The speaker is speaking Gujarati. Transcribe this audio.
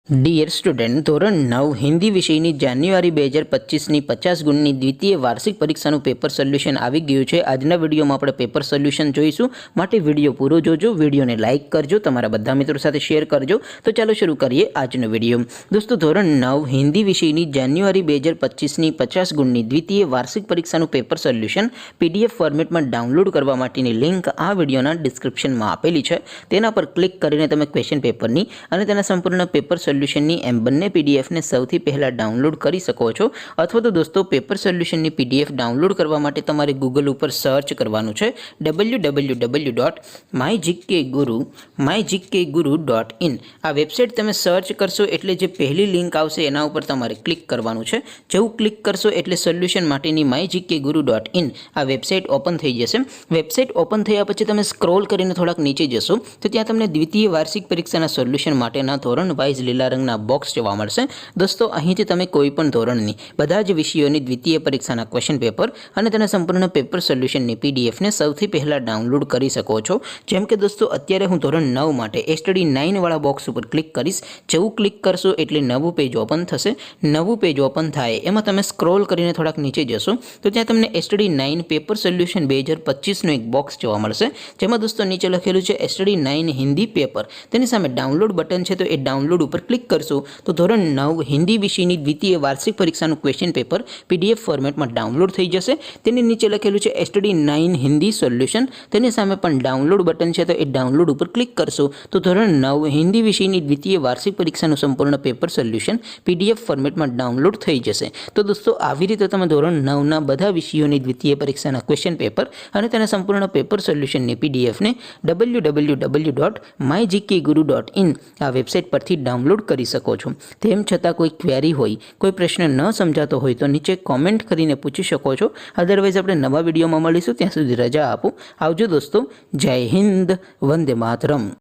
ડિયર સ્ટુડન્ટ, ધોરણ 9 હિન્દી વિષયની જાન્યુઆરી 2025ની 50 ગુણની દ્વિતીય વાર્ષિક પરીક્ષાનું પેપર સોલ્યુશન આવી ગયું છે। આજના વિડીયોમાં આપણે પેપર સોલ્યુશન જોઈશું, માટે વિડીયો પૂરો જોજો, વિડીયોને લાઇક કરજો, તમારા બધા મિત્રો સાથે શેર કરજો। તો ચાલો શરૂ કરીએ આજનો વિડીયો। દોસ્તો, ધોરણ 9 હિન્દી વિષયની જાન્યુઆરી 2025ની 50 ગુણની દ્વિતીય વાર્ષિક પરીક્ષાનું પેપર સોલ્યુશન PDF ફોર્મેટમાં ડાઉનલોડ કરવા માટેની લિંક આ વિડીયોના ડિસ્ક્રિપ્શનમાં આપેલી છે। તેના પર ક્લિક કરીને તમે ક્વેશ્ચન પેપરની અને તેના સંપૂર્ણ પેપર સોલ્યુશનની એમ બંને પીડીએફને સૌથી પહેલાં ડાઉનલોડ કરી શકો છો। અથવા તો દોસ્તો, પેપર સોલ્યુશનની PDF ડાઉનલોડ કરવા માટે તમારે ગૂગલ ઉપર સર્ચ કરવાનું છે www.mygkguru.in। આ વેબસાઇટ તમે સર્ચ કરશો એટલે જે પહેલી લિંક આવશે એના ઉપર તમારે ક્લિક કરવાનું છે। જેવું ક્લિક કરશો એટલે સોલ્યુશન માટેની mygkguru.in આ વેબસાઇટ ઓપન થઈ જશે। વેબસાઇટ ઓપન થયા પછી તમે સ્ક્રોલ કરીને થોડાક નીચે જશો તો ત્યાં તમને દ્વિતીય વાર્ષિક પરીક્ષાના સોલ્યુશન માટેના ધોરણ વાઇઝ લીલા રંગના બોક્સ જોવા મળશે। દોસ્તો, અહીંથી તમે કોઈ પણ ધોરણની બધા જ વિષયોની દ્વિતીય પરીક્ષાના ક્વેશ્ચન પેપર અને તેના સંપૂર્ણ પેપર સોલ્યુશનની પીડીએફને સૌથી પહેલાં ડાઉનલોડ કરી શકો છો। જેમ કે દોસ્તો, અત્યારે હું ધોરણ 9 માટે સ્ટડી 9 વાળા બોક્સ ઉપર ક્લિક કરીશ। જેવું ક્લિક કરશો એટલે નવું પેજ ઓપન થશે। નવું પેજ ઓપન થાય એમાં તમે સ્ક્રોલ કરીને થોડાક નીચે જશો તો ત્યાં તમને સ્ટડી 9 પેપર સોલ્યુશન 2025નું એક બોક્સ જોવા મળશે, જેમાં દોસ્તો નીચે લખેલું છે સ્ટડી 9 હિન્દી પેપર। તેની સામે ડાઉનલોડ બટન છે, તો એ ડાઉનલોડ ઉપર ક્લિક કરશો તો ધોરણ 9 હિન્દી વિષયની દ્વિતીય વાર્ષિક પરીક્ષાનું ક્વેશ્ચન પેપર PDF ફોર્મેટમાં ડાઉનલોડ થઈ જશે। તેની નીચે લખેલું છે સ્ટડી 9 હિન્દી સોલ્યુશન। તેની સામે પણ ડાઉનલોડ બટન છે, તો એ ડાઉનલોડ ઉપર ક્લિક કરશો તો ધોરણ 9 હિન્દી વિષયની દ્વિતીય વાર્ષિક પરીક્ષાનું સંપૂર્ણ પેપર સોલ્યુશન PDF ફોર્મેટમાં ડાઉનલોડ થઈ જશે। તો દોસ્તો, આવી રીતે તમે ધોરણ 9ના બધા વિષયોની દ્વિતીય પરીક્ષાના ક્વેશ્ચન પેપર અને તેના સંપૂર્ણ પેપર સોલ્યુશનની PDFને www.mygkguru.in આ વેબસાઇટ પરથી ડાઉનલોડ કરી શકો છો। તેમ છતાં કોઈ ક્વેરી હોય, કોઈ પ્રશ્ન ન સમજાતો હોય તો નીચે કોમેન્ટ કરીને પૂછી શકો છો। અદરવાઇઝ આપણે નવા વિડીયોમાં મળીશું, ત્યાં સુધી રજા આપો। આવજો દોસ્તો, જય હિન્દ, વંદે માતરમ।